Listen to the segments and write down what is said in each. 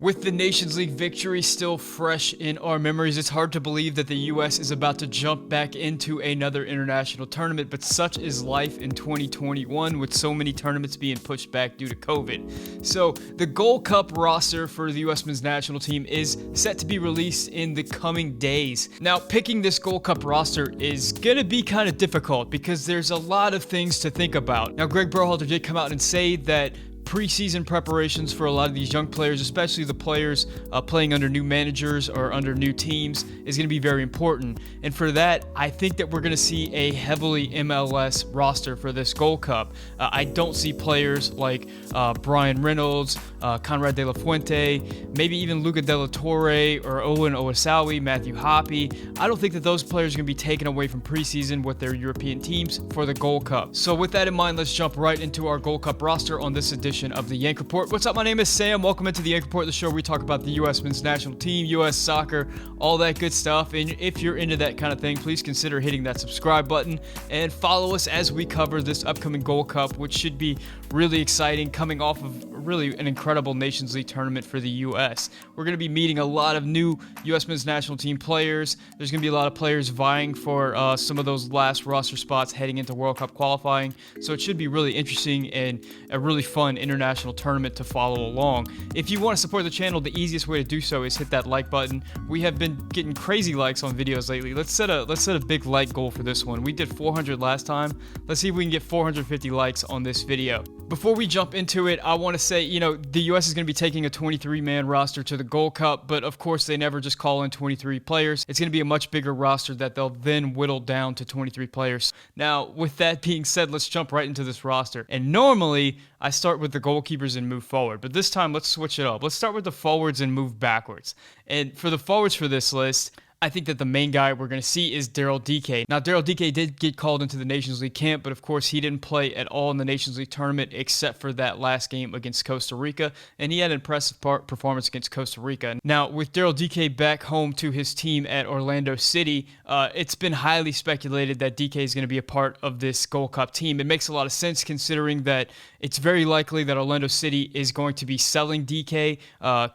With the Nations League victory still fresh in our memories, it's hard to believe that the US is about to jump back into another international tournament, but such is life in 2021 with so many tournaments being pushed back due to COVID. So the Gold Cup roster for the US men's national team is set to be released in the coming days. Now, picking this Gold Cup roster is gonna be kind of difficult because there's a lot of things to think about. Now, Greg Berhalter did come out and say that preseason preparations for a lot of these young players, especially the players playing under new managers or under new teams, is going to be very important. And for that, I think that we're going to see a heavily MLS roster for this Gold Cup. I don't see players like Brian Reynolds, Conrad De La Fuente, maybe even Luca De La Torre or Owen Owasawi, Matthew Hoppe. I don't think that those players are going to be taken away from preseason with their European teams for the Gold Cup. So with that in mind, let's jump right into our Gold Cup roster on this edition of the Yank Report. What's up? My name is Sam. Welcome into the Yank Report, the show where we talk about the U.S. men's national team, U.S. soccer, all that good stuff. And if you're into that kind of thing, please consider hitting that subscribe button and follow us as we cover this upcoming Gold Cup, which should be really exciting, coming off of really an incredible Nations League tournament for the U.S. We're going to be meeting a lot of new U.S. men's national team players. There's going to be a lot of players vying for some of those last roster spots heading into World Cup qualifying. So it should be really interesting and a really fun international tournament to follow along. If you want to support the channel, the easiest way to do so is hit that like button. We have been getting crazy likes on videos lately. Let's set a big like goal for this one. We did 400 last time. Let's see if we can get 450 likes on this video. Before we jump into it, I want to say, the U.S. is going to be taking a 23-man roster to the Gold Cup, but of course they never just call in 23 players. It's going to be a much bigger roster that they'll then whittle down to 23 players. Now, with that being said, let's jump right into this roster. And normally, I start with the goalkeepers and move forward, but this time let's switch it up. Let's start with the forwards and move backwards. And for the forwards for this list, I think that the main guy we're going to see is Daryl Dike. Now, Daryl Dike did get called into the Nations League camp, but of course he didn't play at all in the Nations League tournament except for that last game against Costa Rica, and he had an impressive performance against Costa Rica. Now, with Daryl Dike back home to his team at Orlando City, it's been highly speculated that Dike is going to be a part of this Gold Cup team. It makes a lot of sense considering that it's very likely that Orlando City is going to be selling Dike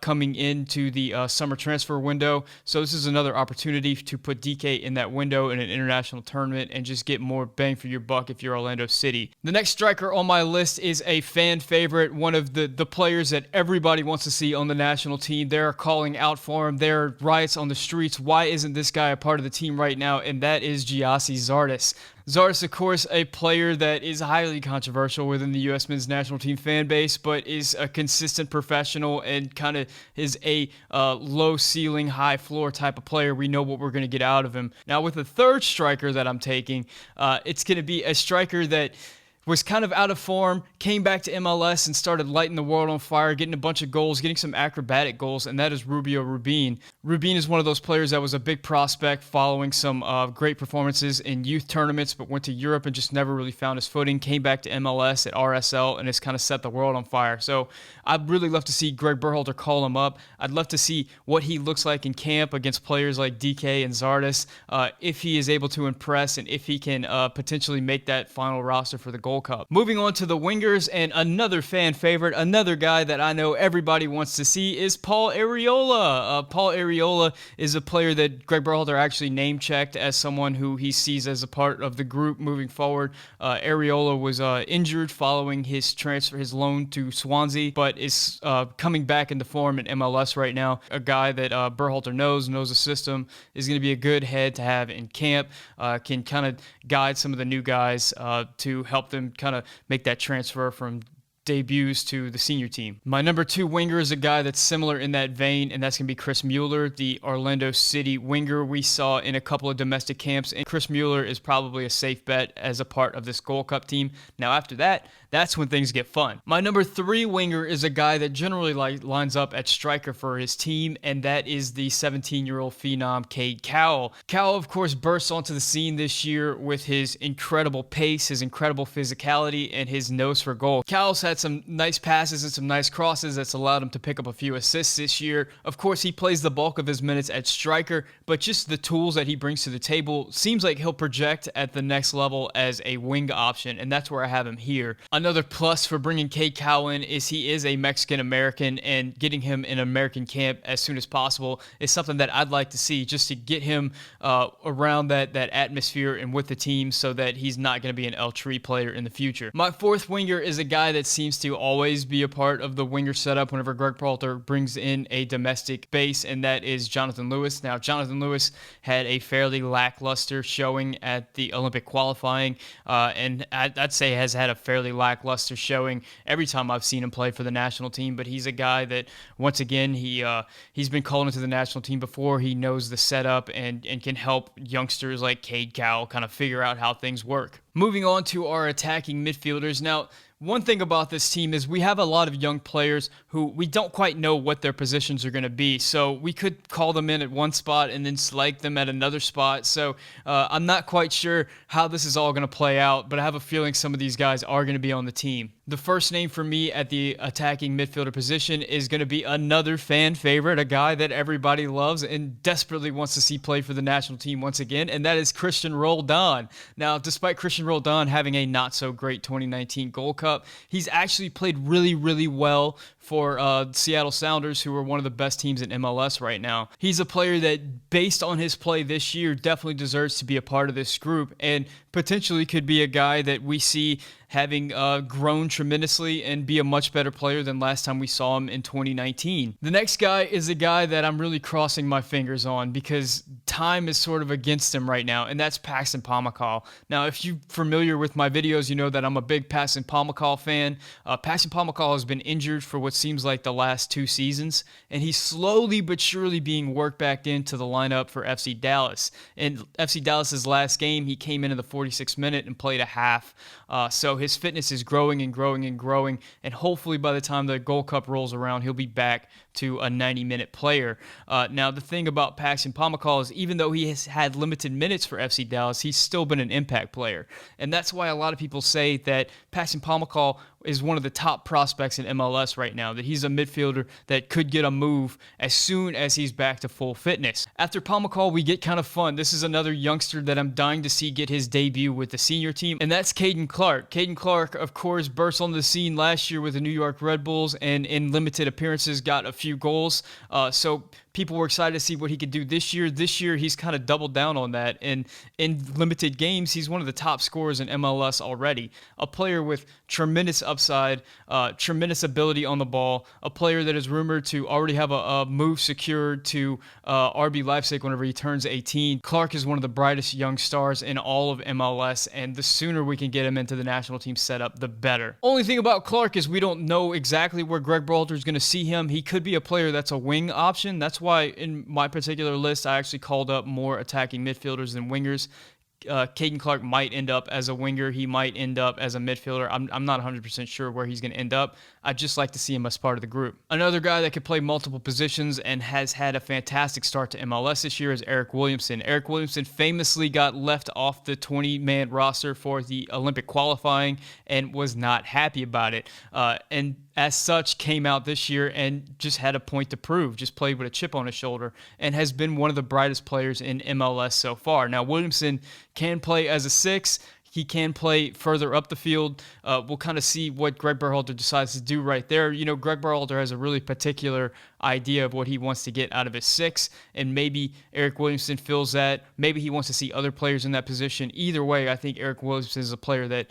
coming into the summer transfer window, so this is another opportunity to put Dike in that window in an international tournament and just get more bang for your buck if you're Orlando City. The next striker on my list is a fan favorite, one of the players that everybody wants to see on the national team. They're calling out for him. There are riots on the streets. Why isn't this guy a part of the team right now? And that is Gyasi Zardes. Zardes, of course, a player that is highly controversial within the U.S. men's national team fan base, but is a consistent professional and kind of is a low ceiling, high floor type of player. We know what we're going to get out of him. Now, with the third striker that I'm taking, it's going to be a striker that was kind of out of form, came back to MLS and started lighting the world on fire, getting a bunch of goals, getting some acrobatic goals, and that is Rubio Rubin. Rubin is one of those players that was a big prospect following some great performances in youth tournaments, but went to Europe and just never really found his footing, came back to MLS at RSL, and has kind of set the world on fire. So I'd really love to see Greg Berhalter call him up. I'd love to see what he looks like in camp against players like Dike and Zardes, if he is able to impress and if he can potentially make that final roster for the Gold Cup. Moving on to the wingers, and another fan favorite, another guy that I know everybody wants to see is Paul Arriola. Paul Arriola is a player that Greg Berhalter actually name-checked as someone who he sees as a part of the group moving forward. Arriola was injured following his transfer, his loan to Swansea, but is coming back into form in MLS right now. A guy that Berhalter knows the system, is going to be a good head to have in camp, can kind of guide some of the new guys to help them kind of make that transfer from debuts to the senior team. My number 2 winger is a guy that's similar in that vein, and that's going to be Chris Mueller, the Orlando City winger we saw in a couple of domestic camps, and Chris Mueller is probably a safe bet as a part of this Gold Cup team. Now after that, that's when things get fun. My number 3 winger is a guy that generally lines up at striker for his team, and that is the 17-year-old phenom Cade Cowell. Cowell, of course, bursts onto the scene this year with his incredible pace, his incredible physicality, and his nose for goal. Cowell's had some nice passes and some nice crosses that's allowed him to pick up a few assists this year. Of course, he plays the bulk of his minutes at striker, but just the tools that he brings to the table seems like he'll project at the next level as a wing option, and that's where I have him here. Another Another plus for bringing Cade Cowell in is he is a Mexican-American, and getting him in American camp as soon as possible is something that I'd like to see, just to get him around that atmosphere and with the team, so that he's not going to be an El Tri player in the future. My fourth winger is a guy that seems to always be a part of the winger setup whenever Greg Berhalter brings in a domestic base, and that is Jonathan Lewis. Now, Jonathan Lewis had a fairly lackluster showing at the Olympic qualifying, and I'd say has had a fairly lackluster showing every time I've seen him play for the national team. But he's a guy that, once again, he's been called into the national team before. He knows the setup and can help youngsters like Cade Cowell kind of figure out how things work. Moving on to our attacking midfielders. Now, one thing about this team is we have a lot of young players who we don't quite know what their positions are going to be. So we could call them in at one spot and then select them at another spot. So I'm not quite sure how this is all going to play out, but I have a feeling some of these guys are going to be on the team. The first name for me at the attacking midfielder position is going to be another fan favorite, a guy that everybody loves and desperately wants to see play for the national team once again, and that is Cristian Roldan. Now, despite Cristian Roldan having a not-so-great 2019 Gold Cup, he's actually played really, really well for Seattle Sounders, who are one of the best teams in MLS right now. He's a player that, based on his play this year, definitely deserves to be a part of this group, and potentially could be a guy that we see having grown tremendously and be a much better player than last time we saw him in 2019. The next guy is a guy that I'm really crossing my fingers on because time is sort of against him right now, and that's Paxton Pomykal. Now, if you're familiar with my videos, you know that I'm a big Paxton Pomykal fan. Paxton Pomykal has been injured for what seems like the last 2 seasons, and he's slowly but surely being worked back into the lineup for FC Dallas. In FC Dallas's last game, he came in the 46th minute and played a half. So his fitness is growing and growing and growing, and hopefully by the time the Gold Cup rolls around, he'll be back to a 90-minute player. Now, the thing about Paxton Pomykal is even though he has had limited minutes for FC Dallas, he's still been an impact player. And that's why a lot of people say that Paxton Pomykal is one of the top prospects in MLS right now, that he's a midfielder that could get a move as soon as he's back to full fitness. After Pomykal, we get kind of fun. This is another youngster that I'm dying to see get his debut with the senior team, and that's Caden Clark. Caden Clark, of course, burst onto the scene last year with the New York Red Bulls, and in limited appearances got a few goals. So people were excited to see what he could do this year. This year, he's kind of doubled down on that, and in limited games, he's one of the top scorers in MLS already. A player with tremendous upside, tremendous ability on the ball, a player that is rumored to already have a move secured to RB Leipzig whenever he turns 18. Clark is one of the brightest young stars in all of MLS, and the sooner we can get him into the national team setup, the better. Only thing about Clark is we don't know exactly where Greg Berhalter is going to see him. He could be a player that's a wing option. That's why in my particular list, I actually called up more attacking midfielders than wingers. Caden Clark might end up as a winger. He might end up as a midfielder. I'm not 100% sure where he's going to end up. I'd just like to see him as part of the group. Another guy that could play multiple positions and has had a fantastic start to MLS this year is Eric Williamson. Eric Williamson famously got left off the 20-man roster for the Olympic qualifying and was not happy about it. And as such, came out this year and just had a point to prove, just played with a chip on his shoulder, and has been one of the brightest players in MLS so far. Now, Williamson can play as a 6. He can play further up the field. We'll kind of see what Greg Berhalter decides to do right there. You know, Greg Berhalter has a really particular idea of what he wants to get out of his 6, and maybe Eric Williamson fills that. Maybe he wants to see other players in that position. Either way, I think Eric Williamson is a player that,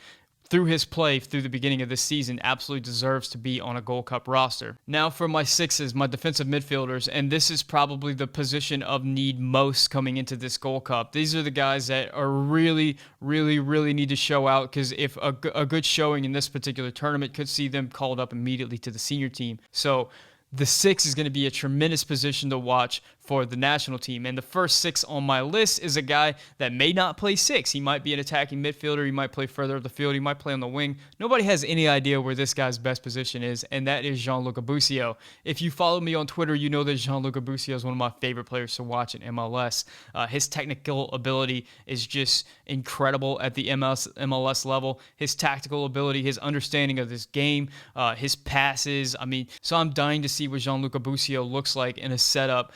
through his play through the beginning of this season, absolutely deserves to be on a Gold Cup roster. Now for my 6s, my defensive midfielders, and this is probably the position of need most coming into this Gold Cup. These are the guys that are really need to show out, because if a good showing in this particular tournament could see them called up immediately to the senior team. So the 6 is going to be a tremendous position to watch for the national team. And the first 6 on my list is a guy that may not play 6. He might be an attacking midfielder. He might play further up the field. He might play on the wing. Nobody has any idea where this guy's best position is, and that is Gianluca Busio. If you follow me on Twitter, you know that Gianluca Busio is one of my favorite players to watch in MLS. His technical ability is just incredible at the MLS level. His tactical ability, his understanding of this game, his passes. I mean, so I'm dying to see what Gianluca Busio looks like in a setup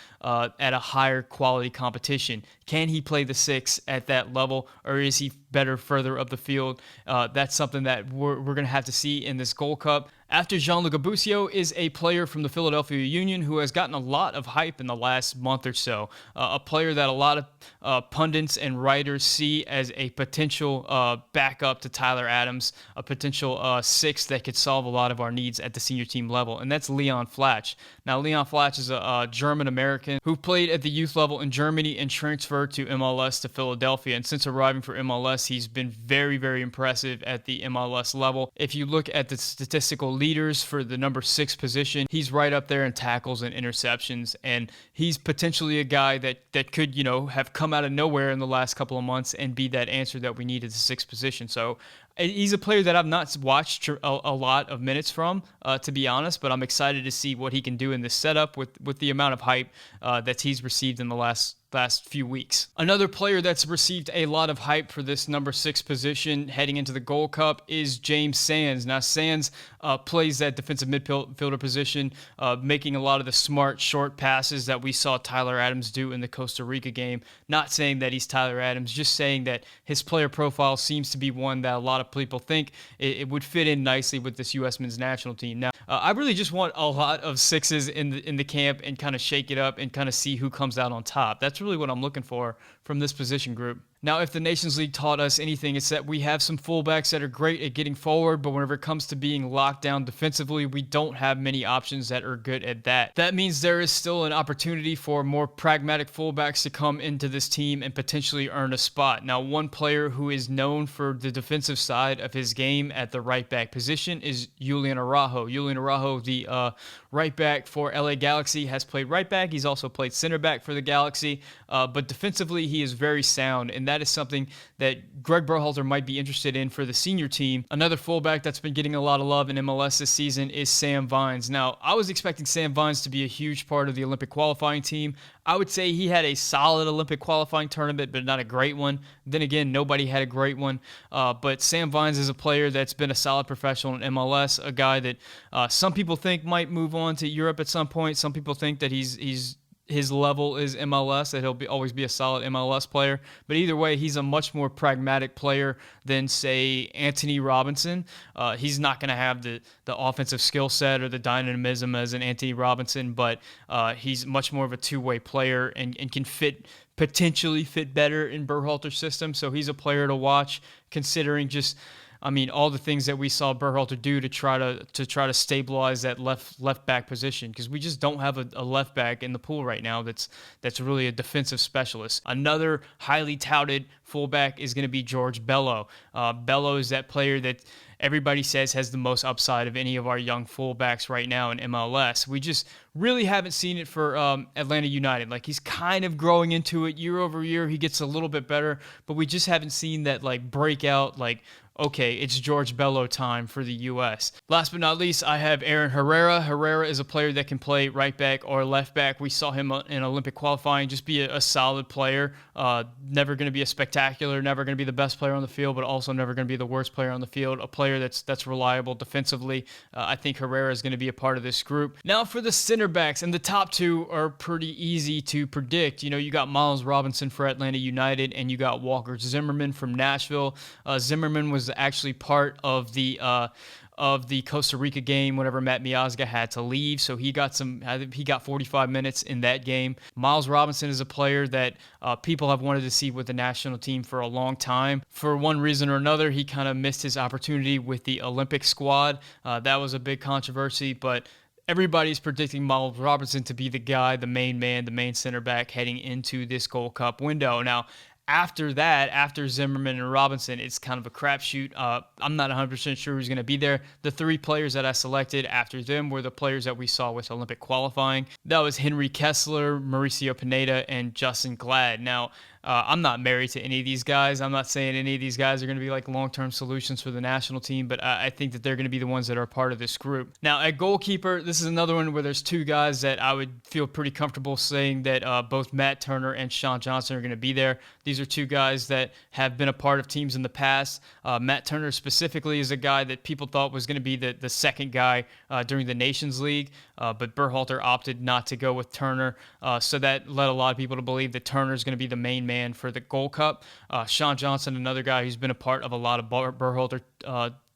at a higher quality competition. Can he play the 6 at that level, or is he better further up the field. That's something that we're going to have to see in this Gold Cup. After Gianluca, Busio is a player from the Philadelphia Union who has gotten a lot of hype in the last month or so. A player that a lot of pundits and writers see as a potential backup to Tyler Adams, a potential six that could solve a lot of our needs at the senior team level, and that's Leon Flatch. Now, Leon Flatch is a German-American who played at the youth level in Germany and transferred to MLS to Philadelphia, and since arriving for MLS, he's been very, very impressive at the MLS level. If you look at the statistical leaders for the number 6 position, he's right up there in tackles and interceptions, and he's potentially a guy that could, have come out of nowhere in the last couple of months and be that answer that we need at the 6th position. So he's a player that I've not watched a lot of minutes from, to be honest, but I'm excited to see what he can do in this setup with the amount of hype that he's received in the last few weeks. Another player that's received a lot of hype for this number 6 position heading into the Gold Cup is James Sands. Now, Sands plays that defensive midfielder position, making a lot of the smart short passes that we saw Tyler Adams do in the Costa Rica game. Not saying that he's Tyler Adams, just saying that his player profile seems to be one that a lot of people think it would fit in nicely with this U.S. men's national team. Now, I really just want a lot of 6s in the camp and kind of shake it up and kind of see who comes out on top. That's really what I'm looking for from this position group. Now, if the Nations League taught us anything, it's that we have some fullbacks that are great at getting forward, but whenever it comes to being locked down defensively, we don't have many options that are good at that. That means there is still an opportunity for more pragmatic fullbacks to come into this team and potentially earn a spot. Now, one player who is known for the defensive side of his game at the right back position is Julian Araujo. Julian Araujo, the right back for LA Galaxy, has played right back. He's also played center back for the Galaxy, but defensively, he is very sound, and that is something that Greg Berhalter might be interested in for the senior team. Another fullback that's been getting a lot of love in MLS this season is Sam Vines. Now, I was expecting Sam Vines to be a huge part of the Olympic qualifying team. I would say he had a solid Olympic qualifying tournament, but not a great one. Then again, nobody had a great one. But Sam Vines is a player that's been a solid professional in MLS, a guy that some people think might move on to Europe at some point. Some people think that his level is MLS, that he'll always be a solid MLS player. But either way, he's a much more pragmatic player than, say, Anthony Robinson. He's not going to have the offensive skill set or the dynamism as an Anthony Robinson, but he's much more of a two-way player and can potentially fit better in Berhalter's system. So he's a player to watch, considering all the things that we saw Berhalter do to try to stabilize that left back position, because we just don't have a left back in the pool right now that's really a defensive specialist. Another highly touted fullback is going to be George Bello. Bello is that player that everybody says has the most upside of any of our young fullbacks right now in MLS. We just really haven't seen it for Atlanta United. Like, he's kind of growing into it year over year. He gets a little bit better, but we just haven't seen that breakout, okay, it's George Bello time for the U.S. Last but not least, I have Aaron Herrera. Herrera is a player that can play right back or left back. We saw him in Olympic qualifying just be a solid player. Never going to be a spectacular, never going to be the best player on the field, but also never going to be the worst player on the field. A player that's reliable defensively. I think Herrera is going to be a part of this group. Now for the center backs, and the top two are pretty easy to predict. You got Miles Robinson for Atlanta United, and you got Walker Zimmerman from Nashville. Zimmerman was actually part of the Costa Rica game whenever Matt Miazga had to leave, so he got 45 minutes in that game. Miles Robinson is a player that people have wanted to see with the national team for a long time. For one reason or another, he kind of missed his opportunity with the Olympic squad. That was a big controversy, but everybody's predicting Miles Robinson to be the guy, the main man, the main center back heading into this Gold Cup window. Now, after that, after Zimmerman and Robinson, it's kind of a crapshoot. I'm not 100% sure who's going to be there. The 3 players that I selected after them were the players that we saw with Olympic qualifying. That was Henry Kessler, Mauricio Pineda, and Justin Glad. Now, I'm not married to any of these guys. I'm not saying any of these guys are going to be long-term solutions for the national team, but I think that they're going to be the ones that are part of this group. Now, at goalkeeper, this is another one where there's 2 guys that I would feel pretty comfortable saying that both Matt Turner and Sean Johnson are going to be there. These are 2 guys that have been a part of teams in the past. Matt Turner specifically is a guy that people thought was going to be the second guy during the Nations League. but Berhalter opted not to go with Turner, so that led a lot of people to believe that Turner is going to be the main man for the Gold Cup. Sean Johnson, another guy who's been a part of a lot of Berhalter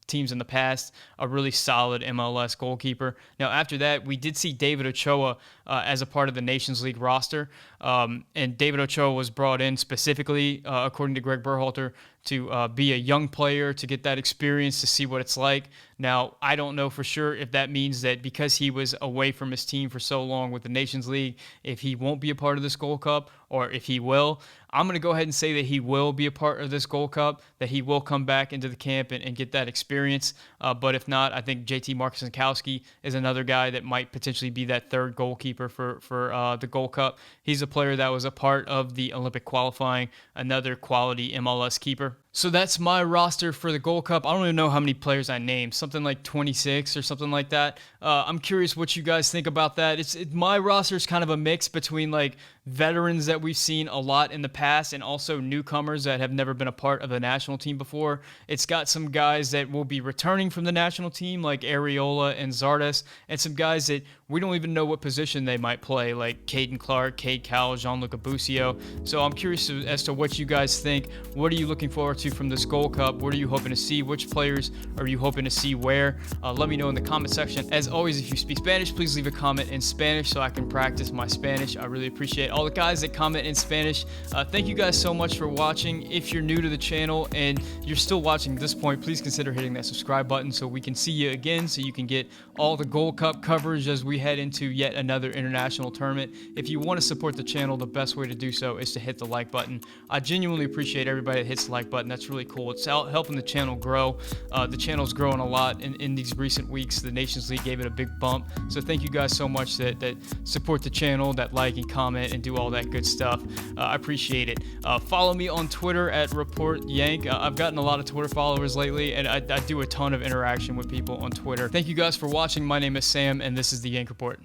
teams in the past, a really solid MLS goalkeeper. Now, after that, we did see David Ochoa as a part of the Nations League roster, and David Ochoa was brought in specifically, according to Greg Berhalter, to be a young player, to get that experience, to see what it's like. Now, I don't know for sure if that means that because he was away from his team for so long with the Nations League, if he won't be a part of this Gold Cup, or if he will. I'm going to go ahead and say that he will be a part of this Gold Cup, that he will come back into the camp and get that experience. But if not, I think JT Marcus-Zinkowski is another guy that might potentially be that third goalkeeper for the Gold Cup. He's a player that was a part of the Olympic qualifying, another quality MLS keeper. So that's my roster for the Gold Cup. I don't even know how many players I named, something like 26 or something like that. I'm curious what you guys think about that. My roster is kind of a mix between like veterans that we've seen a lot in the past and also newcomers that have never been a part of the national team before. It's got some guys that will be returning from the national team like Areola and Zardes, and some guys that we don't even know what position they might play, like Caden Clark, Cade Cowell, Gianluca Busio. So I'm curious as to what you guys think. What are you looking forward to from this Gold Cup? What are you hoping to see? Which players are you hoping to see where? Let me know in the comment section. As always, if you speak Spanish, please leave a comment in Spanish so I can practice my Spanish. I really appreciate all the guys that comment in Spanish. Thank you guys so much for watching. If you're new to the channel and you're still watching at this point, please consider hitting that subscribe button so we can see you again, so you can get all the Gold Cup coverage as we head into yet another international tournament. If you want to support the channel, the best way to do so is to hit the like button. I genuinely appreciate everybody that hits the like button. That's really cool. It's helping the channel grow. The channel's growing a lot in these recent weeks. The Nations League gave it a big bump. So thank you guys so much that support the channel, that like and comment and do all that good stuff. I appreciate it. Follow me on Twitter at ReportYank. I've gotten a lot of Twitter followers lately, and I do a ton of interaction with people on Twitter. Thank you guys for watching. My name is Sam, and this is the Yank Report.